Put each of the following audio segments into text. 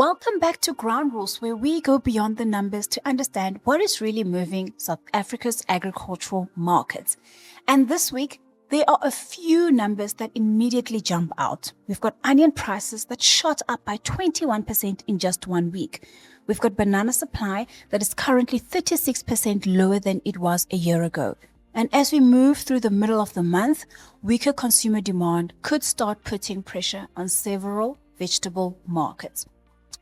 Welcome back to Groundrules, where we go beyond the numbers to understand what is really moving South Africa's agricultural markets. And this week, there are a few numbers that immediately jump out. We've got onion prices that shot up by 21% in just 1 week. We've got banana supply that is currently 36% lower than it was a year ago. And as we move through the middle of the month, weaker consumer demand could start putting pressure on several vegetable markets.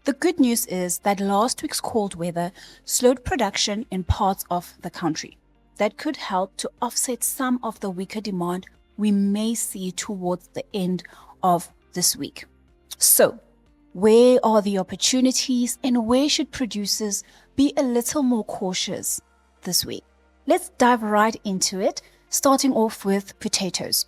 The good news is that last week's cold weather slowed production in parts of the country. That could help to offset some of the weaker demand we may see towards the end of this week. So, where are the opportunities and where should producers be a little more cautious this week? Let's dive right into it, starting off with potatoes.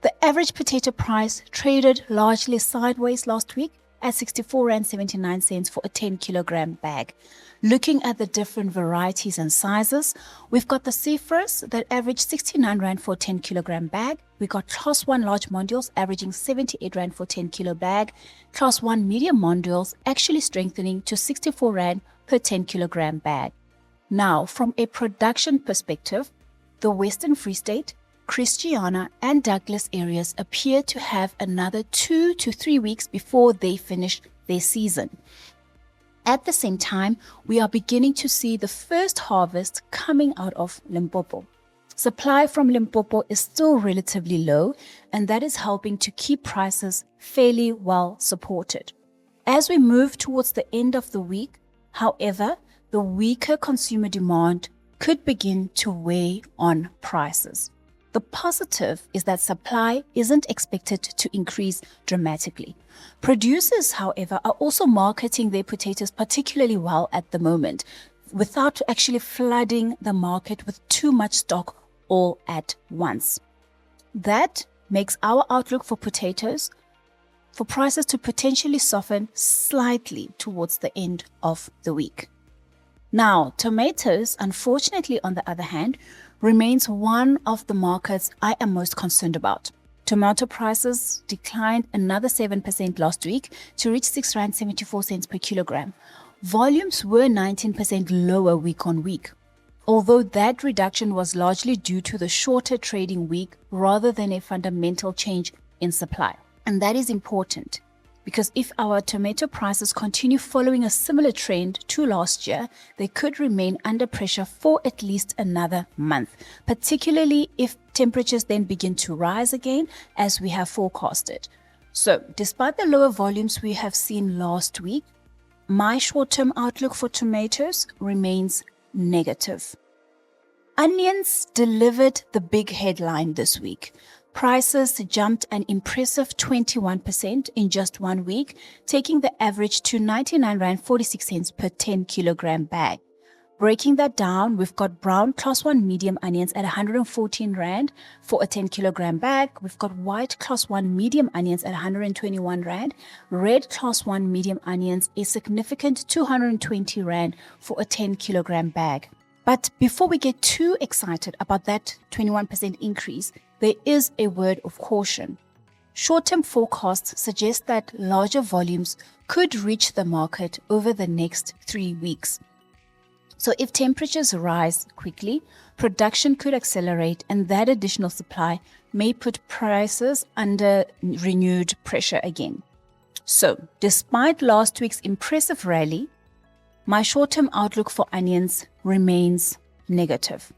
The average potato price traded largely sideways last week at 64.79 rand for a 10 kilogram bag. Looking at the different varieties and sizes, we've got the Cephas that average 69 Rand for a 10 kilogram bag. We got Class 1 large mondials averaging 78 Rand for 10 kilo bag. Class 1 medium mondials actually strengthening to 64 Rand per 10 kilogram bag. Now, from a production perspective, the Western Free State, Christiana and Douglas areas appear to have another 2 to 3 weeks before they finish their season. At the same time, we are beginning to see the first harvest coming out of Limpopo. Supply from Limpopo is still relatively low, and that is helping to keep prices fairly well supported. As we move towards the end of the week, however, the weaker consumer demand could begin to weigh on prices. The positive is that supply isn't expected to increase dramatically. Producers, however, are also marketing their potatoes particularly well at the moment, without actually flooding the market with too much stock all at once. That makes our outlook for potatoes, for prices to potentially soften slightly towards the end of the week. Now, tomatoes, unfortunately, on the other hand, remains one of the markets I am most concerned about. Tomato prices declined another 7% last week to reach 6.74 Rand per kilogram. Volumes were 19% lower week on week, although that reduction was largely due to the shorter trading week rather than a fundamental change in supply. And that is important, because if our tomato prices continue following a similar trend to last year, they could remain under pressure for at least another month, particularly if temperatures then begin to rise again as we have forecasted. So, despite the lower volumes we have seen last week, my short-term outlook for tomatoes remains negative. Onions delivered the big headline this week. Prices jumped an impressive 21% in just 1 week, taking the average to 99.46 Rand per 10 kilogram bag. Breaking that down, we've got brown Class 1 medium onions at 114 Rand for a 10 kilogram bag. We've got white Class 1 medium onions at 121 Rand. Red Class 1 medium onions a significant 220 Rand for a 10 kilogram bag. But before we get too excited about that 21% increase, there is a word of caution. Short-term forecasts suggest that larger volumes could reach the market over the next 3 weeks. So if temperatures rise quickly, production could accelerate, and that additional supply may put prices under renewed pressure again. So, despite last week's impressive rally, my short-term outlook for onions remains negative.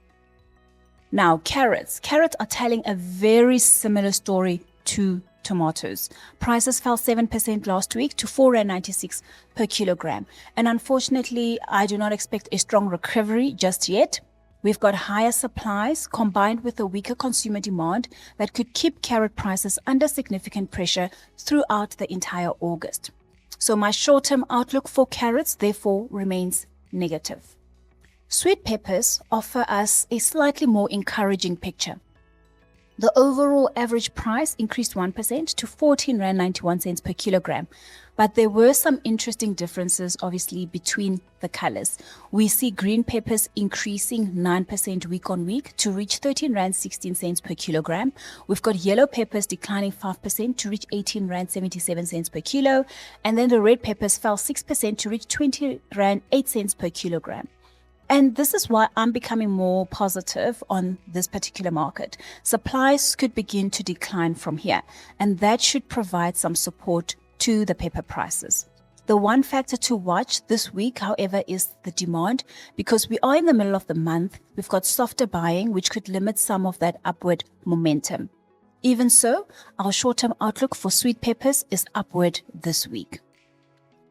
Now, carrots. Carrots are telling a very similar story to tomatoes. Prices fell 7% last week to 4.96 per kilogram. And unfortunately, I do not expect a strong recovery just yet. We've got higher supplies combined with a weaker consumer demand that could keep carrot prices under significant pressure throughout the entire August. So my short-term outlook for carrots, therefore, remains negative. Sweet peppers offer us a slightly more encouraging picture. The overall average price increased 1% to 14 Rand 91 cents per kilogram. But there were some interesting differences, obviously, between the colors. We see green peppers increasing 9% week on week to reach 13 Rand 16 cents per kilogram. We've got yellow peppers declining 5% to reach 18 Rand 77 cents per kilo. And then the red peppers fell 6% to reach 20 Rand 8 cents per kilogram. And this is why I'm becoming more positive on this particular market. Supplies could begin to decline from here, and that should provide some support to the pepper prices. The one factor to watch this week, however, is the demand, because we are in the middle of the month. We've got softer buying, which could limit some of that upward momentum. Even so, our short-term outlook for sweet peppers is upward this week.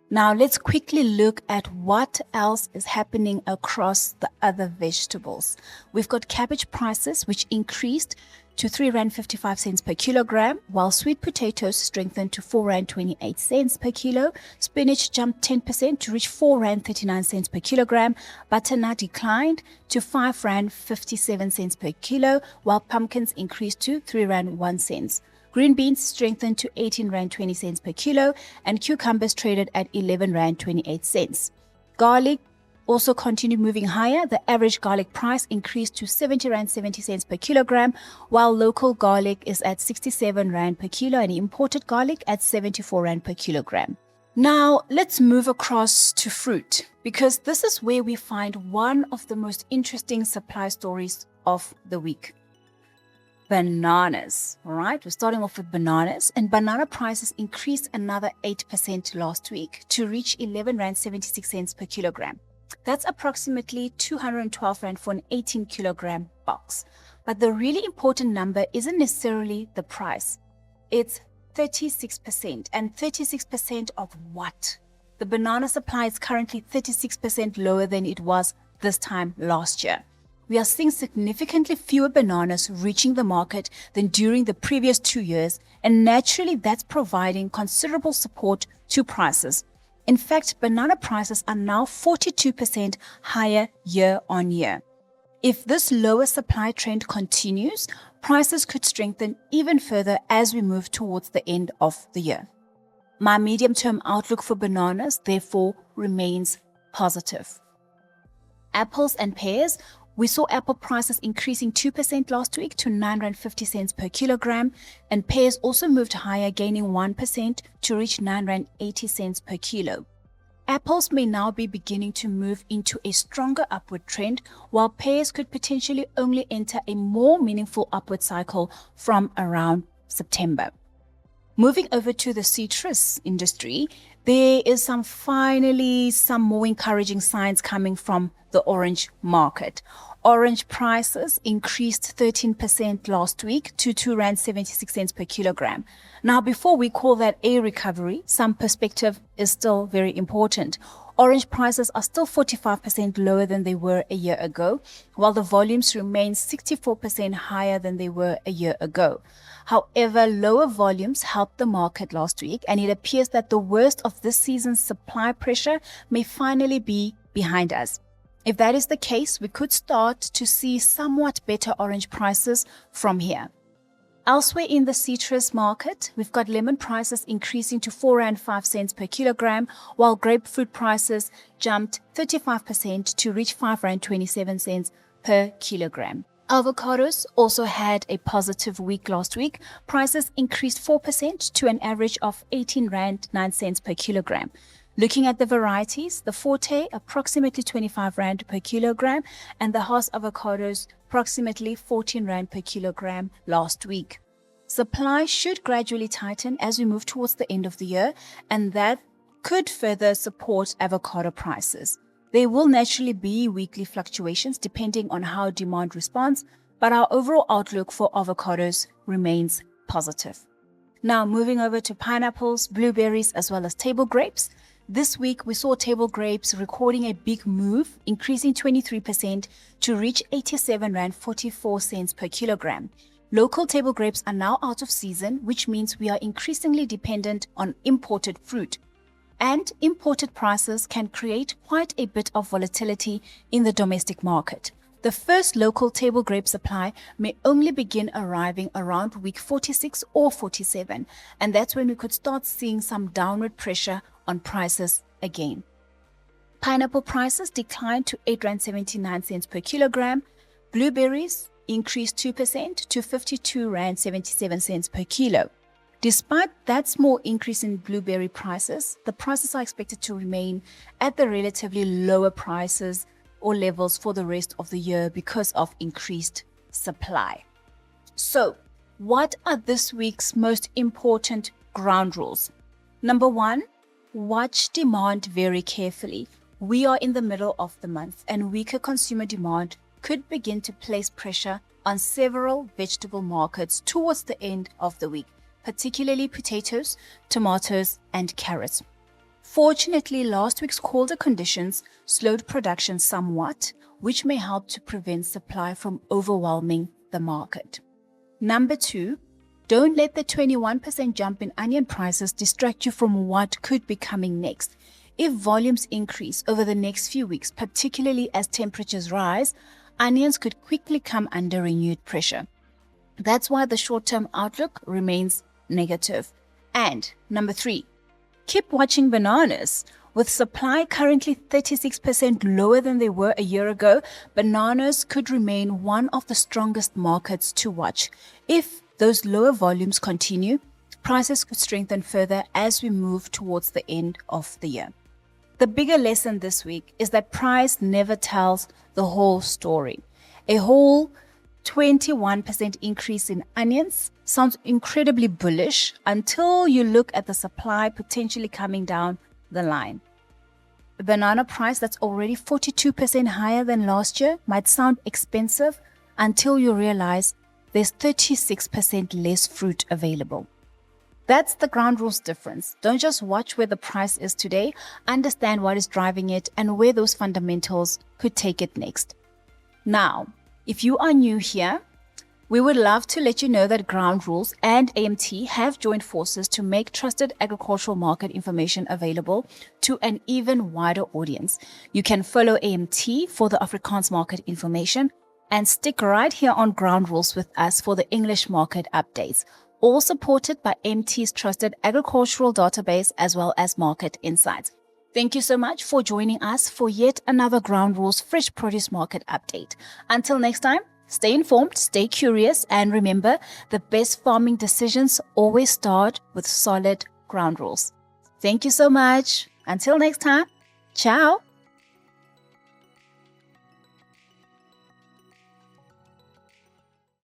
Now, let's quickly look at what else is happening across the other vegetables. We've got cabbage prices, which increased to 3 Rand 55 cents per kilogram, while sweet potatoes strengthened to 4 Rand 28 cents per kilo. Spinach jumped 10% to reach 4 Rand 39 cents per kilogram. Butternut declined to 5 Rand 57 cents per kilo, while pumpkins increased to 3 Rand 1 cents. Green beans strengthened to 18 Rand 20 cents per kilo, and cucumbers traded at 11 Rand 28 cents. Garlic also continued moving higher. The average garlic price increased to 70 Rand 70 cents per kilogram, while local garlic is at 67 Rand per kilo and imported garlic at 74 Rand per kilogram. Now, let's move across to fruit, because this is where we find one of the most interesting supply stories of the week. Bananas. All right, we're starting off with bananas, and banana prices increased another 8% last week to reach 11 Rand 76 cents per kilogram. That's approximately 212 Rand for an 18 kilogram box. But the really important number isn't necessarily the price. It's 36%. And 36% of what? The banana supply is currently 36% lower than it was this time last year. We are seeing significantly fewer bananas reaching the market than during the previous 2 years, and naturally that's providing considerable support to prices. In fact, banana prices are now 42% higher year on year. If this lower supply trend continues, prices could strengthen even further as we move towards the end of the year. My medium-term outlook for bananas, therefore, remains positive. Apples and pears. We saw apple prices increasing 2% last week to 9 Rand 50 cents per kilogram, and pears also moved higher, gaining 1% to reach 9 Rand 80 cents per kilo. Apples may now be beginning to move into a stronger upward trend, while pears could potentially only enter a more meaningful upward cycle from around September. Moving over to the citrus industry, there is finally some more encouraging signs coming from the orange market. Orange prices increased 13% last week to 2 Rand 76 cents per kilogram. Now, before we call that a recovery, some perspective is still very important. Orange prices are still 45% lower than they were a year ago, while the volumes remain 64% higher than they were a year ago. However, lower volumes helped the market last week, and it appears that the worst of this season's supply pressure may finally be behind us. If that is the case, we could start to see somewhat better orange prices from here. Elsewhere in the citrus market, we've got lemon prices increasing to 4 Rand 5 cents per kilogram, while grapefruit prices jumped 35% to reach 5 Rand 27 cents per kilogram. Avocados also had a positive week last week. Prices increased 4% to an average of 18 Rand 9 cents per kilogram. Looking at the varieties, the Forte approximately 25 Rand per kilogram, and the Hass avocados approximately 14 Rand per kilogram last week. Supply should gradually tighten as we move towards the end of the year, and that could further support avocado prices. There will naturally be weekly fluctuations depending on how demand responds, but our overall outlook for avocados remains positive. Now, moving over to pineapples, blueberries, as well as table grapes. This week, we saw table grapes recording a big move, increasing 23% to reach 87 Rand 44 cents per kilogram. Local table grapes are now out of season, which means we are increasingly dependent on imported fruit. And imported prices can create quite a bit of volatility in the domestic market. The first local table grape supply may only begin arriving around week 46 or 47, and that's when we could start seeing some downward pressure on prices again. Pineapple prices declined to R8.79 per kilogram. Blueberries increased 2% to R52.77 per kilo. Despite that small increase in blueberry prices, the prices are expected to remain at the relatively lower prices or levels for the rest of the year because of increased supply. So, what are this week's most important ground rules? Number 1, watch demand very carefully. We are in the middle of the month, and weaker consumer demand could begin to place pressure on several vegetable markets towards the end of the week, particularly potatoes, tomatoes, and carrots. Fortunately, last week's colder conditions slowed production somewhat, which may help to prevent supply from overwhelming the market. Number 2, don't let the 21% jump in onion prices distract you from what could be coming next. If volumes increase over the next few weeks, particularly as temperatures rise, onions could quickly come under renewed pressure. That's why the short-term outlook remains negative. And number 3, keep watching bananas. With supply currently 36% lower than they were a year ago, bananas could remain one of the strongest markets to watch. If those lower volumes continue, prices could strengthen further as we move towards the end of the year. The bigger lesson this week is that price never tells the whole story. A whole 21% increase in onions sounds incredibly bullish until you look at the supply potentially coming down the line. A banana price that's already 42% higher than last year might sound expensive until you realize there's 36% less fruit available. That's the ground rules difference. Don't just watch where the price is today, understand what is driving it and where those fundamentals could take it next. Now, if you are new here, we would love to let you know that Groundrules and AMT have joined forces to make trusted agricultural market information available to an even wider audience. You can follow AMT for the Afrikaans market information and stick right here on Groundrules with us for the English market updates, all supported by AMT's trusted agricultural database as well as market insights. Thank you so much for joining us for yet another Groundrules Fresh Produce Market update. Until next time, stay informed, stay curious, and remember, the best farming decisions always start with solid ground rules. Thank you so much. Until next time, ciao.